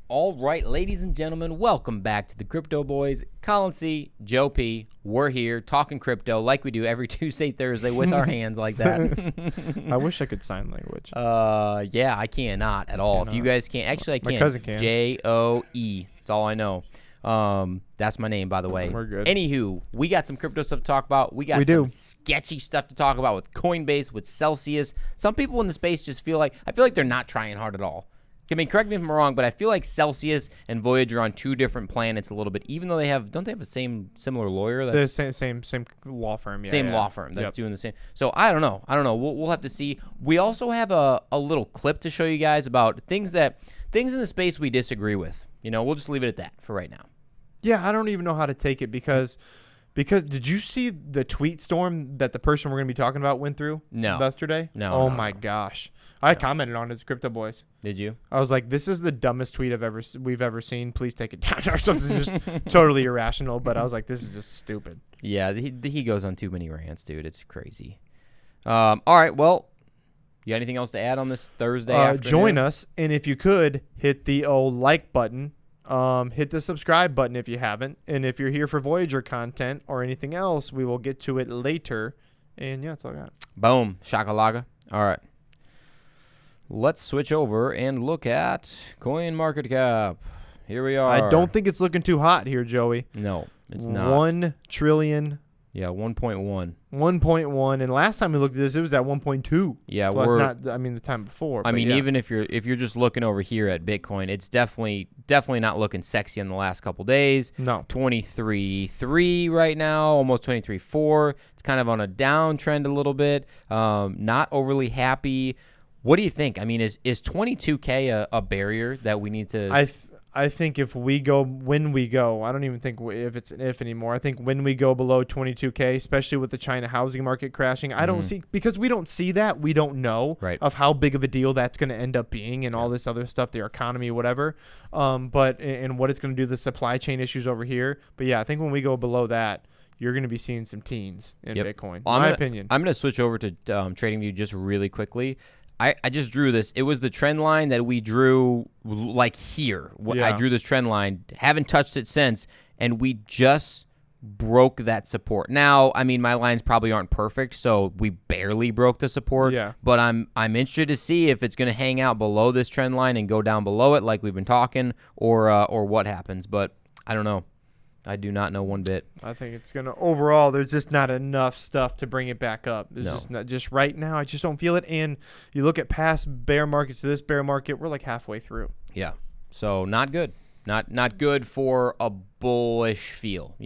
All right, ladies and gentlemen, welcome back to the Crypto Boys. Colin C, Joe P, we're here talking crypto like we do every Tuesday, Thursday with our hands like that. I wish I could sign language. Yeah, I cannot at all. If you guys can't, actually I can. My cousin can. Joe. That's all I know. That's my name, by the way. We're good. Anywho, we got some crypto stuff to talk about. We got some sketchy stuff to talk about with CoinBase, with Celsius. Some people in the space just feel like they're not trying hard at all. I mean, correct me if I'm wrong, but I feel like Celsius and Voyager are on two different planets a little bit, even though don't they have the similar lawyer? That's the same law firm. Yeah, same law firm that's doing the same. So I don't know. We'll have to see. We also have a little clip to show you guys about things in the space we disagree with. We'll just leave it at that for right now. Yeah, I don't even know how to take it because did you see the tweet storm that the person we're going to be talking about went through? No. Yesterday? No. Oh my gosh. I commented on it as Crypto Boys. Did you? I was like, this is the dumbest tweet we've ever seen. Please take it down or something just totally irrational. But I was like, this is just stupid. Yeah, he goes on too many rants, dude. It's crazy. All right, well, you got anything else to add on this Thursday afternoon? Join us, and if you could, hit the old like button. Hit the subscribe button if you haven't. And if you're here for Voyager content or anything else, we will get to it later. And yeah, that's all I got. Boom. Shakalaka. All right. Let's switch over and look at CoinMarketCap. Here we are. I don't think it's looking too hot here, Joey. No, it's not. 1 trillion. Yeah, 1.1. 1.1, and last time we looked at this, it was at 1.2. Yeah, so we're not. I mean, the time before. Even if you're just looking over here at Bitcoin, it's definitely not looking sexy in the last couple days. No, 23.3 right now, almost 23.4. It's kind of on a downtrend a little bit. Not overly happy. What do you think? I mean, is 22K a barrier that we need to? I think when we go, I don't even think if it's an if anymore. I think when we go below 22K, especially with the China housing market crashing, I don't see, because we don't see that. We don't know of how big of a deal that's going to end up being and all this other stuff, their economy, whatever. But what it's going to do, the supply chain issues over here. But yeah, I think when we go below that, you're going to be seeing some teens in Bitcoin, in my opinion. I'm going to switch over to TradingView just really quickly. I just drew this. It was the trend line that we drew like here. I drew this trend line. Haven't touched it since, and we just broke that support. Now, I mean, my lines probably aren't perfect, so we barely broke the support. Yeah. But I'm interested to see if it's going to hang out below this trend line and go down below it like we've been talking, or what happens. But I don't know. I do not know one bit. I think it's going to, overall, there's just not enough stuff to bring it back up. There's just right now, I just don't feel it. And you look at past bear markets to this bear market, we're like halfway through. Yeah. So not good. Not good for a bullish feel,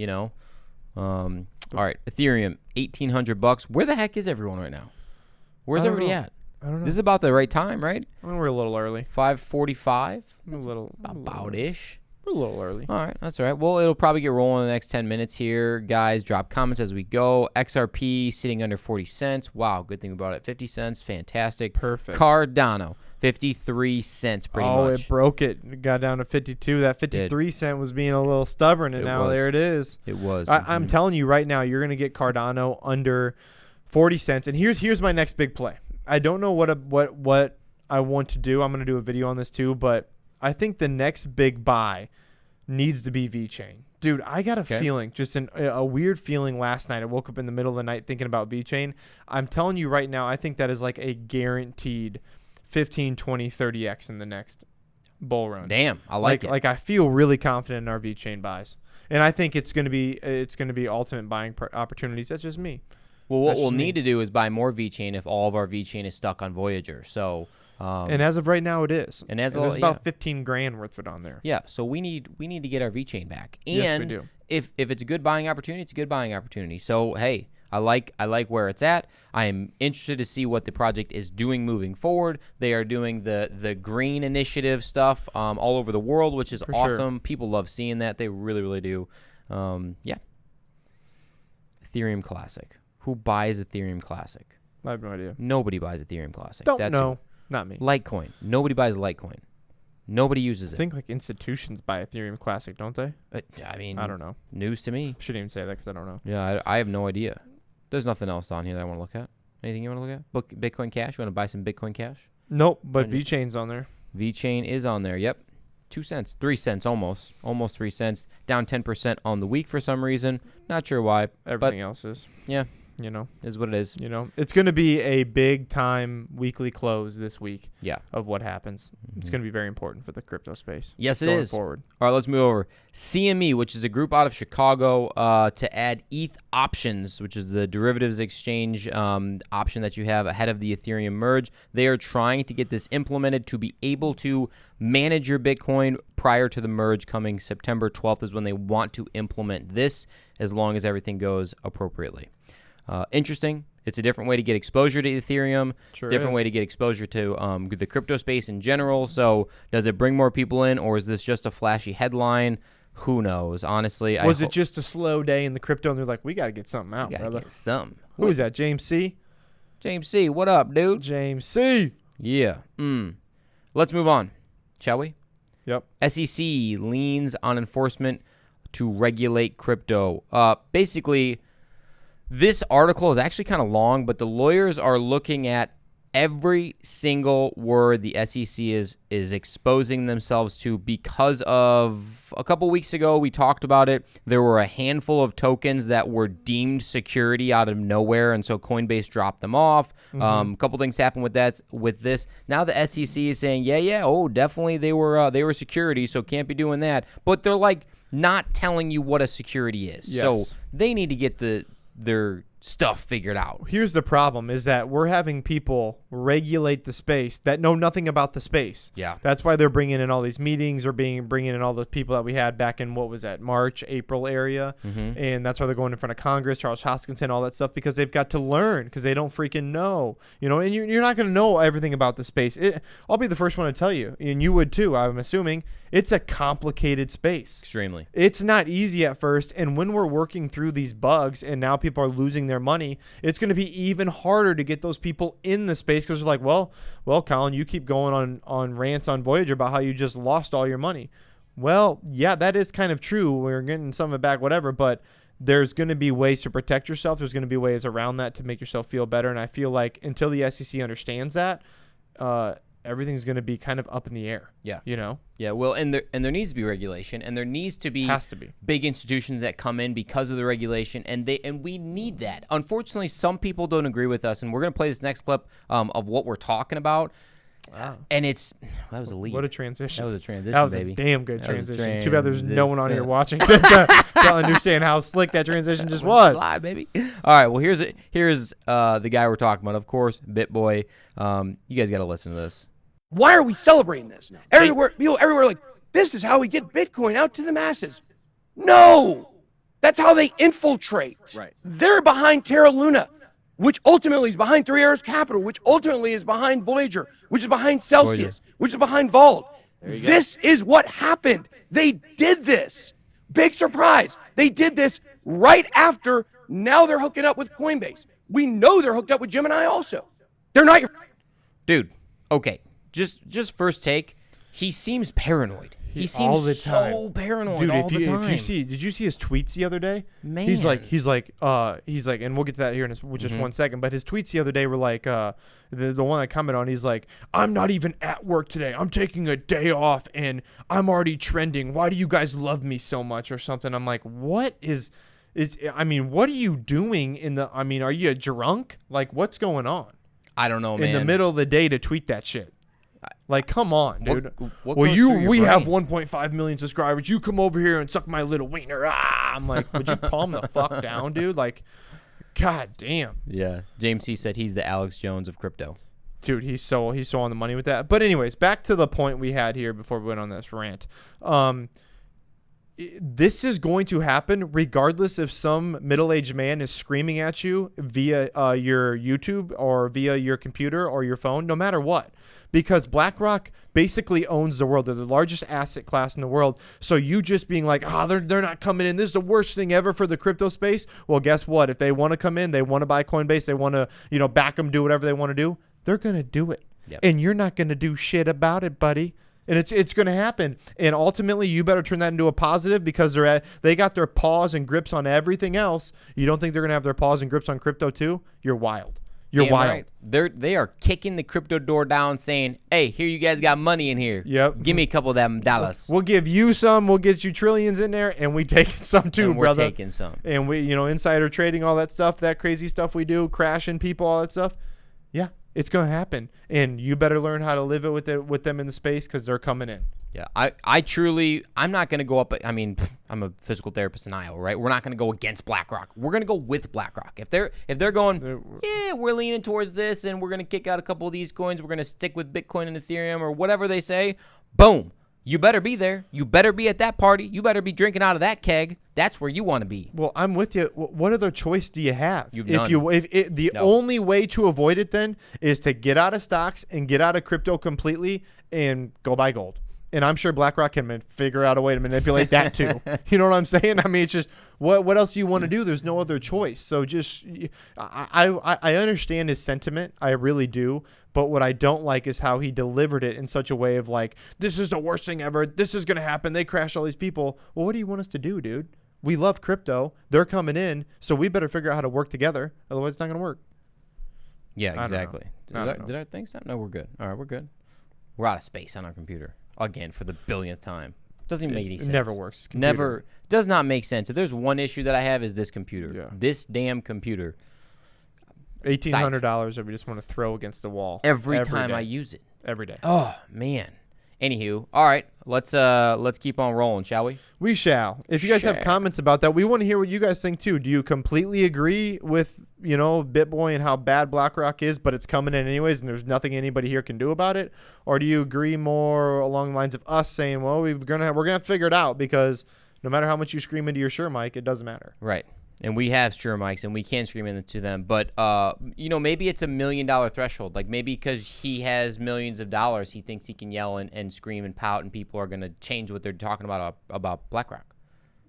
All right. Ethereum, $1,800. Where the heck is everyone right now? Where's everybody at? I don't know. This is about the right time, right? I think we're a little early. 5:45? About-ish. A little early. All right, that's all right. Well, it'll probably get rolling in the next 10 minutes here. Guys, drop comments as we go. XRP sitting under 40 cents. Wow, good thing about it. 50 cents. Fantastic. Perfect. Cardano, 53 cents pretty much. Oh, it broke it. It got down to 52. That 53 cent was being a little stubborn, and now there it is. It was. I'm telling you right now, you're going to get Cardano under 40 cents. And here's my next big play. I don't know what I want to do. I'm going to do a video on this too, but I think the next big buy needs to be VeChain. Dude, I got a feeling, just a weird feeling last night. I woke up in the middle of the night thinking about VeChain. I'm telling you right now, I think that is like a guaranteed 15, 20, 30x in the next bull run. Damn, I like it. Like I feel really confident in our VeChain buys. And I think it's going to be ultimate buying opportunities. That's just me. Well, what we'll need to do is buy more VeChain if all of our VeChain is stuck on Voyager. So and as of right now, it is. And there's about 15 grand worth of it on there. Yeah, so we need to get our VeChain back. And yes, we do. If it's a good buying opportunity, it's a good buying opportunity. So hey, I like where it's at. I am interested to see what the project is doing moving forward. They are doing the green initiative stuff all over the world, which is awesome. Sure. People love seeing that. They really, really do. Yeah. Ethereum Classic. Who buys Ethereum Classic? I have no idea. Nobody buys Ethereum Classic. Don't know. Not me. Litecoin. Nobody buys Litecoin. Nobody uses it. I think like institutions buy Ethereum Classic, don't they? I mean, I don't know. News to me. Shouldn't even say that because I don't know. Yeah, I have no idea. There's nothing else on here that I want to look at. Anything you want to look at? Bitcoin Cash? You want to buy some Bitcoin Cash? Nope, but VeChain's on there. VeChain is on there, yep. 2 cents, 3 cents, almost 3 cents, down 10% on the week for some reason. Not sure why. Everything else is. Yeah. You know, Is what it is. You know, it's going to be a big time weekly close this week. Yeah. Of what happens. It's going to be very important for the crypto space. Yes, it going is. Forward. All right, let's move over. CME, which is a group out of Chicago, to add ETH options, which is the derivatives exchange option that you have ahead of the Ethereum merge. They are trying to get this implemented to be able to manage your Bitcoin prior to the merge coming September 12th is when they want to implement this, as long as everything goes appropriately. Interesting. It's a different way to get exposure to Ethereum. It's a different way to get exposure to the crypto space in general. So does it bring more people in, or is this just a flashy headline? Who knows? Honestly, was it just a slow day in the crypto, and they're like, we got to get something out, brother? Get something. Who is that? James C? James C, what up, dude? James C. Yeah. Let's move on, shall we? Yep. SEC leans on enforcement to regulate crypto. Basically, this article is actually kind of long, but the lawyers are looking at every single word the SEC is exposing themselves to because of a couple weeks ago, we talked about it. There were a handful of tokens that were deemed security out of nowhere, and so Coinbase dropped them off. A couple things happened with this. Now the SEC is saying, definitely they were security, so can't be doing that. But they're like not telling you what a security is. Yes. So they need to get their stuff figured out. Here's the problem is that we're having people regulate the space that know nothing about the space. Yeah. That's why they're bringing in all these meetings or bringing in all the people that we had back in, what was that, March, April area. And that's why they're going in front of Congress, Charles Hoskinson, all that stuff, because they've got to learn, because they don't freaking know. You know, and you're not going to know everything about the space. I'll be the first one to tell you, and you would too, I'm assuming. It's a complicated space. Extremely. It's not easy at first, and when we're working through these bugs and now people are losing their money, it's going to be even harder to get those people in the space, because they're like, well, Colin, you keep going on rants on Voyager about how you just lost all your money. Well, yeah, that is kind of true. We're getting some of it back, whatever, but there's going to be ways to protect yourself. There's going to be ways around that to make yourself feel better, and I feel like until the SEC understands that, everything's going to be kind of up in the air. Yeah. You know? Yeah, well, and there needs to be regulation, and there needs to be big institutions that come in because of the regulation, and we need that. Unfortunately, some people don't agree with us, and we're going to play this next clip of what we're talking about. Wow. And that was a lead. What a transition. That was a transition, That was baby. a damn good transition. Too bad there's no one on here watching to understand how slick that transition just was. Live, baby. All right, well, here's the guy we're talking about, of course, BitBoy. You guys got to listen to this. Why are we celebrating this? Everywhere, like, this is how we get Bitcoin out to the masses. No, that's how they infiltrate. Right. They're behind Terra Luna, which ultimately is behind Three Arrows Capital, which ultimately is behind Voyager, which is behind Celsius, which is behind Vault. This is what happened. They did this. Big surprise. They did this right after. Now they're hooking up with Coinbase. We know they're hooked up with Gemini also. They're not your... Dude, okay. Just first take, he seems paranoid. He seems all the time. So paranoid. Dude, all the time. Did you see his tweets the other day? Man. He's like, and we'll get to that here in just 1 second. But his tweets the other day were like, the one I commented on, he's like, I'm not even at work today. I'm taking a day off and I'm already trending. Why do you guys love me so much or something? I'm like, what are you doing are you drunk? Like, what's going on? I don't know, man. In the middle of the day to tweet that shit. Like, come on, dude. What we brain? have 1.5 million subscribers. You come over here and suck my little wiener. I'm like, would you calm the fuck down, dude? Like, god damn. Yeah. James C said he's the Alex Jones of crypto. Dude, he's so on the money with that. But anyways, back to the point we had here before we went on this rant. This is going to happen regardless if some middle-aged man is screaming at you via your YouTube or via your computer or your phone, no matter what. Because BlackRock basically owns the world. They're the largest asset class in the world. So you just being like, they're not coming in. This is the worst thing ever for the crypto space. Well, guess what? If they want to come in, they want to buy Coinbase, they want to, back them, do whatever they want to do, they're going to do it. Yep. And you're not going to do shit about it, buddy. And it's going to happen. And ultimately, you better turn that into a positive because they got their paws and grips on everything else. You don't think they're going to have their paws and grips on crypto too? You're wild. You're Damn wild. right. They are kicking the crypto door down, saying, "Hey, here you guys got money in here. Yep. Give me a couple of them dollars. We'll give you some. We'll get you trillions in there, and we take some too, And we're brother. taking some. And we, insider trading, all that stuff, that crazy stuff we do, crashing people, all that stuff. Yeah, it's gonna happen, and you better learn how to live it with them in the space because they're coming in. Yeah, I'm not going to go up. I mean, I'm a physical therapist in Iowa, right? We're not going to go against BlackRock. We're going to go with BlackRock. If they're going, yeah, we're leaning towards this, and we're going to kick out a couple of these coins. We're going to stick with Bitcoin and Ethereum or whatever they say. Boom. You better be there. You better be at that party. You better be drinking out of that keg. That's where you want to be. Well, I'm with you. What other choice do you have? You've if the only way to avoid it then is to get out of stocks and get out of crypto completely and go buy gold. And I'm sure BlackRock can figure out a way to manipulate that too. You know what I'm saying? I mean, it's just what else do you want to do? There's no other choice. So just I understand his sentiment. I really do. But what I don't like is how he delivered it in such a way of like, this is the worst thing ever. This is going to happen. They crash all these people. Well, what do you want us to do, dude? We love crypto. They're coming in. So we better figure out how to work together. Otherwise, it's not going to work. Yeah, exactly. Did I think so? No, we're good. All right, we're good. We're out of space on our computer. Again, for the billionth time. Doesn't even make any sense. It never works. Computer. Never. Does not make sense. If there's one issue that I have is this computer. Yeah. This damn computer. $1,800 that we just want to throw against the wall. Every time day. I use it. Every day. Oh, man. Anywho, all right. Let's keep on rolling, shall we? We shall. If you guys have comments about that, we want to hear what you guys think too. Do you completely agree with, BitBoy and how bad BlackRock is, but it's coming in anyways and there's nothing anybody here can do about it? Or do you agree more along the lines of us saying, well, we're gonna have to figure it out because no matter how much you scream into your Shure mic, it doesn't matter. Right. And we have Shure mics, and we can scream into them. But, maybe it's $1 million threshold. Like, maybe because he has millions of dollars, he thinks he can yell and scream and pout, and people are going to change what they're talking about BlackRock.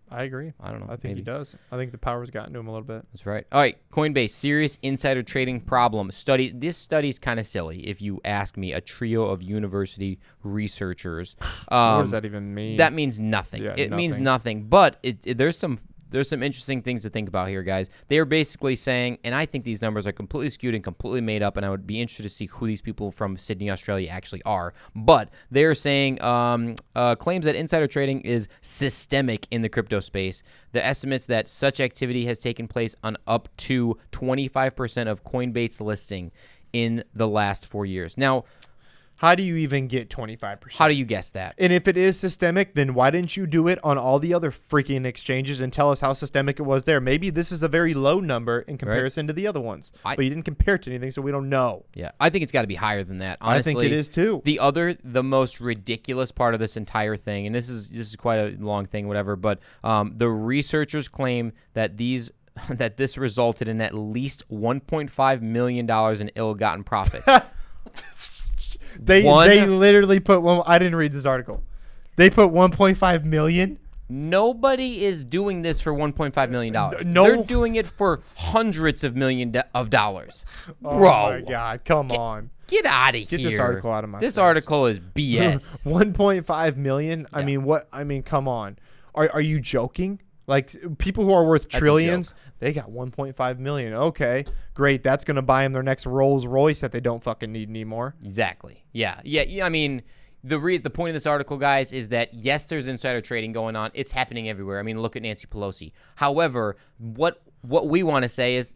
I agree. I don't know. I think he does. I think the power's gotten to him a little bit. That's right. All right. Coinbase, serious insider trading problem. This study's kind of silly, if you ask me. A trio of university researchers. What does that even mean? That means nothing. Yeah, it means nothing. But there's some interesting things to think about here, guys. They are basically saying, and I think these numbers are completely skewed and completely made up, and I would be interested to see who these people from Sydney, Australia actually are. But they're saying claims that insider trading is systemic in the crypto space. The estimates that such activity has taken place on up to 25% of Coinbase listing in the last 4 years. Now, how do you even get 25%? How do you guess that? And if it is systemic, then why didn't you do it on all the other freaking exchanges and tell us how systemic it was there? Maybe this is a very low number in comparison to the other ones. But you didn't compare it to anything, so we don't know. Yeah, I think it's got to be higher than that. Honestly, I think it is too. The most ridiculous part of this entire thing, and this is quite a long thing, whatever, but the researchers claim that this resulted in at least $1.5 million in ill-gotten profit. They literally put one. I didn't read this article. They put 1.5 million. Nobody is doing this for $1.5 million. No, they're doing it for hundreds of millions of dollars. Oh Bro, my God, come on. Get out of here. Get this article out of my face. This article is BS. 1.5 million? Yeah. I mean, what? I mean, come on. Are you joking? Like, people who are worth trillions, they got 1.5 million. Okay, great. That's going to buy them their next Rolls Royce that they don't fucking need anymore. Exactly. Yeah. I mean, the point of this article, guys, is that, yes, there's insider trading going on. It's happening everywhere. I mean, look at Nancy Pelosi. However, what we want to say is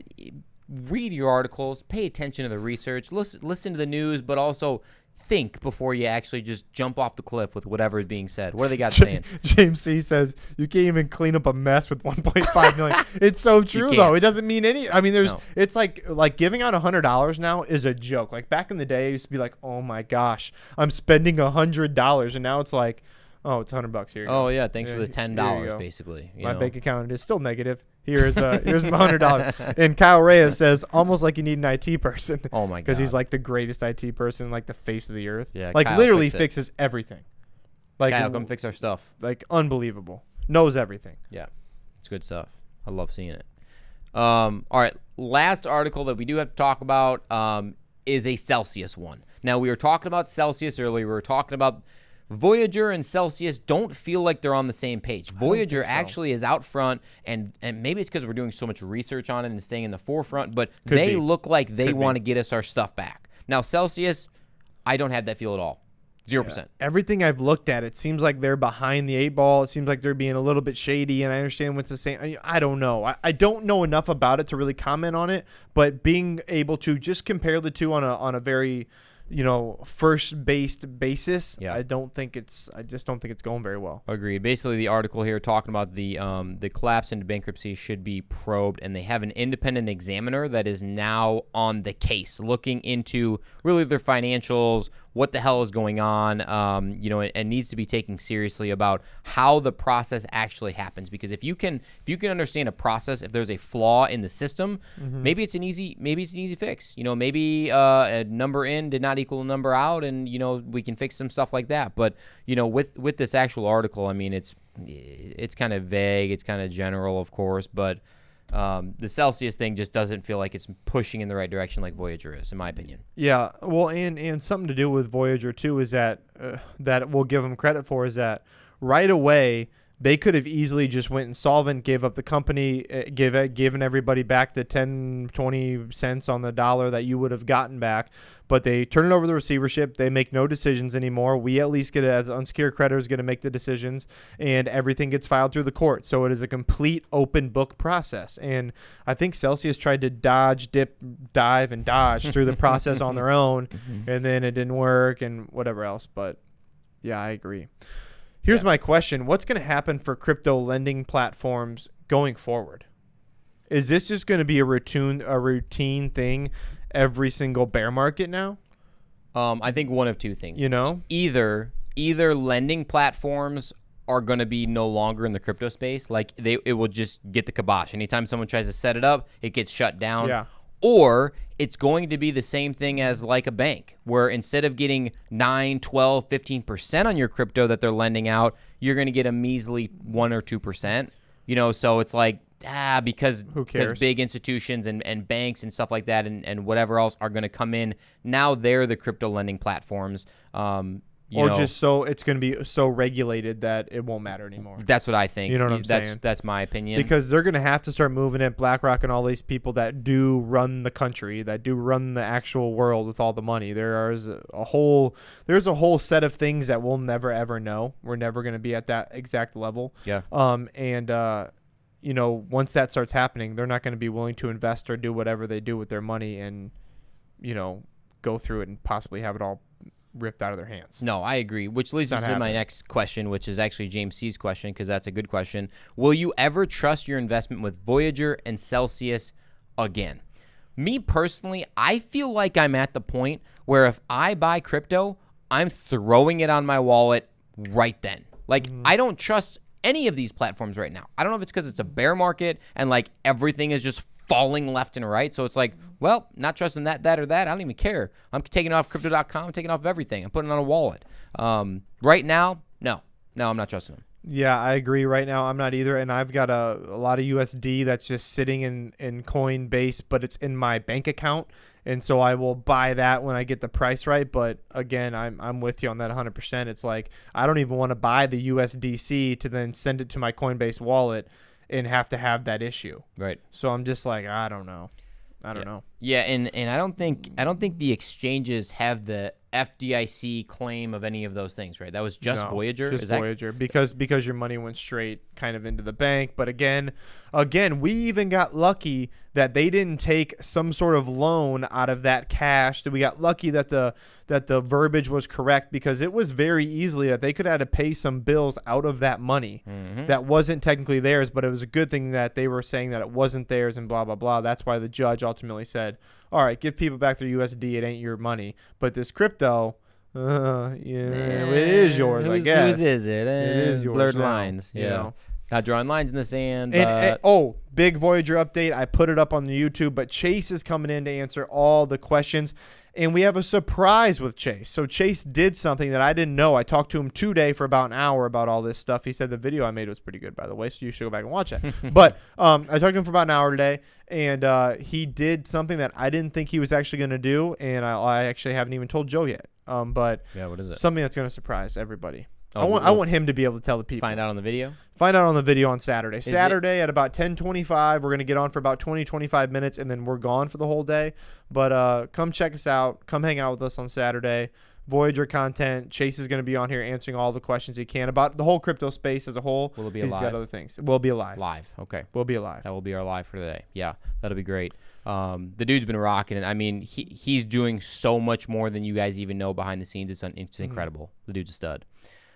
read your articles, pay attention to the research, listen to the news, but also think before you actually just jump off the cliff with whatever is being said. What do they got saying? James C. says, you can't even clean up a mess with 1.5 million. It's so true, though. It doesn't mean any. I mean, it's like giving out $100 now is a joke. Like, back in the day, I used to be like, oh my gosh, I'm spending $100. And now it's like, oh, it's $100 here. Oh, yeah. Thanks for the $10, basically. My bank account is still negative. Here's my $100. And Kyle Reyes says, almost like you need an IT person. Oh, my God. Because he's like the greatest IT person, like the face of the earth. Yeah, like, Kyle literally fixes everything. Like, Kyle, come fix our stuff. Like, unbelievable. Knows everything. Yeah. It's good stuff. I love seeing it. All right. Last article that we do have to talk about is a Celsius one. Now, we were talking about Celsius earlier. We were talking about Voyager and Celsius don't feel like they're on the same page. Voyager actually is out front, and maybe it's because we're doing so much research on it and staying in the forefront, but they look like they want to get us our stuff back. Now, Celsius, I don't have that feel at all. 0%. Yeah. Everything I've looked at, it seems like they're behind the 8 ball. It seems like they're being a little bit shady, and I understand what's the same. I don't know. I don't know enough about it to really comment on it, but being able to just compare the two on a very, first based basis, yeah. I just don't think it's going very well. Agreed. Basically, the article here talking about the collapse into bankruptcy should be probed, and they have an independent examiner that is now on the case, looking into really their financials, what the hell is going on, and needs to be taken seriously about how the process actually happens. Because if you can understand a process, if there's a flaw in the system, maybe it's an easy fix. Maybe a number in did not equal a number out, and we can fix some stuff like that. But with this actual article, I mean, it's kind of vague, it's kind of general, of course, but the Celsius thing just doesn't feel like it's pushing in the right direction like Voyager is, in my opinion. Yeah, well, and something to do with Voyager too is that we'll give them credit for is that right away they could have easily just went insolvent, gave up the company, given everybody back the 10, 20 cents on the dollar that you would have gotten back. But they turn it over to the receivership. They make no decisions anymore. We at least get it as unsecured creditors get to make the decisions, and everything gets filed through the court. So it is a complete open book process. And I think Celsius tried to dodge, dip, dive, and dodge through the process on their own, and then it didn't work and whatever else. But yeah, I agree. Here's my question. What's going to happen for crypto lending platforms going forward? Is this just going to be a routine thing every single bear market now? I think one of two things. Either lending platforms are going to be no longer in the crypto space. Like it will just get the kibosh. Anytime someone tries to set it up, it gets shut down. Yeah. Or it's going to be the same thing as like a bank, where instead of getting 9, 12, 15% on your crypto that they're lending out, you're going to get a measly 1 or 2%. So it's like, because who cares? Because big institutions and banks and stuff like that and whatever else are going to come in. Now they're the crypto lending platforms. Just so it's going to be so regulated that it won't matter anymore. That's what I think. You know what I'm saying? That's my opinion. Because they're going to have to start moving it. BlackRock and all these people that do run the country, that do run the actual world with all the money. There's a whole set of things that we'll never ever know. We're never going to be at that exact level. Yeah. Once that starts happening, they're not going to be willing to invest or do whatever they do with their money and go through it and possibly have it all ripped out of their hands. No, I agree, which leads me to my next question, which is actually James C's question, because that's a good question. Will you ever trust your investment with Voyager and Celsius again? Me personally, I feel like I'm at the point where if I buy crypto, I'm throwing it on my wallet right then. Like, I don't trust any of these platforms right now. I don't know if it's because it's a bear market and like everything is just falling left and right. So it's like, well, not trusting that or that. I don't even care. I'm taking it off crypto.com. I'm taking it off of everything. I'm putting it on a wallet. Right now, no, I'm not trusting them. Yeah, I agree. Right now, I'm not either. And I've got a lot of USD that's just sitting in CoinBase, but it's in my bank account. And so I will buy that when I get the price right. But again, I'm with you on that 100%. It's like, I don't even want to buy the USDC to then send it to my Coinbase wallet and have to have that issue. Right. So I'm just like, I don't know. I don't know. Yeah, and I don't think the exchanges have the FDIC claim of any of those things, right? That was just Voyager. Just Voyager, because your money went straight kind of into the bank. But again, we even got lucky that they didn't take some sort of loan out of that cash. That we got lucky that the verbiage was correct, because it was very easily that they could have had to pay some bills out of that money that wasn't technically theirs. But it was a good thing that they were saying that it wasn't theirs and blah blah blah. That's why the judge ultimately said, all right, give people back their USD. It ain't your money. But this crypto, it is yours, I guess. Whose is it? It is yours. Blurred now, lines. Not drawing lines in the sand. And big Voyager update. I put it up on the YouTube, but Chase is coming in to answer all the questions. And we have a surprise with Chase. So Chase did something that I didn't know. I talked to him today for about an hour about all this stuff. He said the video I made was pretty good, by the way, so you should go back and watch it. But I talked to him for about an hour today, and he did something that I didn't think he was actually going to do, and I actually haven't even told Joe yet. But Yeah, what is it? something that's going to surprise everybody. Oh, I want him to be able to tell the people. Find out on the video? Find out on the video on Saturday. Saturday at about 10:25. We're going to get on for about 20-25 minutes, and then we're gone for the whole day. But come check us out. Come hang out with us on Saturday. Voyager content. Chase is going to be on here answering all the questions he can about the whole crypto space as a whole. Will it be He's alive? got other things. We'll be alive. Live. Okay. We'll be alive. That will be our live for today. Yeah, that'll be great. The dude's been rocking it. I mean, he's doing so much more than you guys even know behind the scenes. It's incredible. The dude's a stud.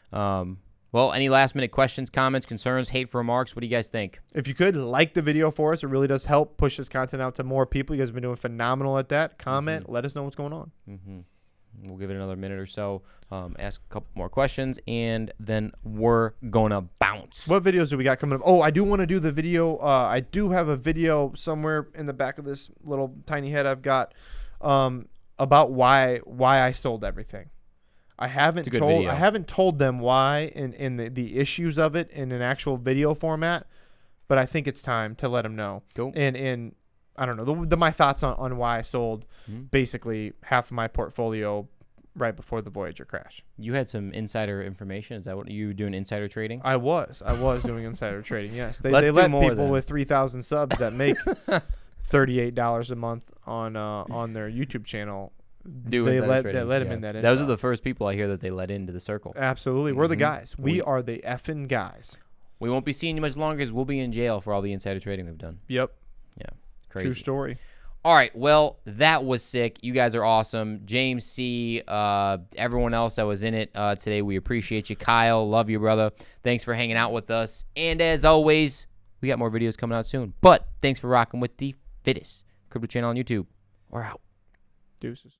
Well, any last-minute questions, comments, concerns, hateful remarks? What do you guys think? If you could, like the video for us. It really does help push this content out to more people. You guys have been doing phenomenal at that. Comment. Let us know what's going on. We'll give it another minute or so, ask a couple more questions, and then we're going to bounce. What videos do we got coming up? Oh, I do want to do the video. I do have a video somewhere in the back of this little tiny head I've got about why I sold everything. I haven't told them why in the issues of it in an actual video format, but I think it's time to let them know. Cool. And I don't know my thoughts on why I sold basically half of my portfolio right before the Voyager crash. You had some insider information. Is that what you were doing? Insider trading? I was doing insider trading. Yes, they Let's let do more people then. with 3,000 subs that make $38 a month on their YouTube channel. Do They insider let trading. them in that. Those info. are the first people I hear that they let into the circle. Absolutely, we're the guys. We are the effing guys. We won't be seeing you much longer because we'll be in jail for all the insider trading we've done. Yep. Yeah, crazy. True story. All right, well, that was sick. You guys are awesome. James C., everyone else that was in it today, we appreciate you. Kyle, love you, brother. Thanks for hanging out with us. And as always, we got more videos coming out soon. But thanks for rocking with the fittest crypto channel on YouTube. We're out. Deuces.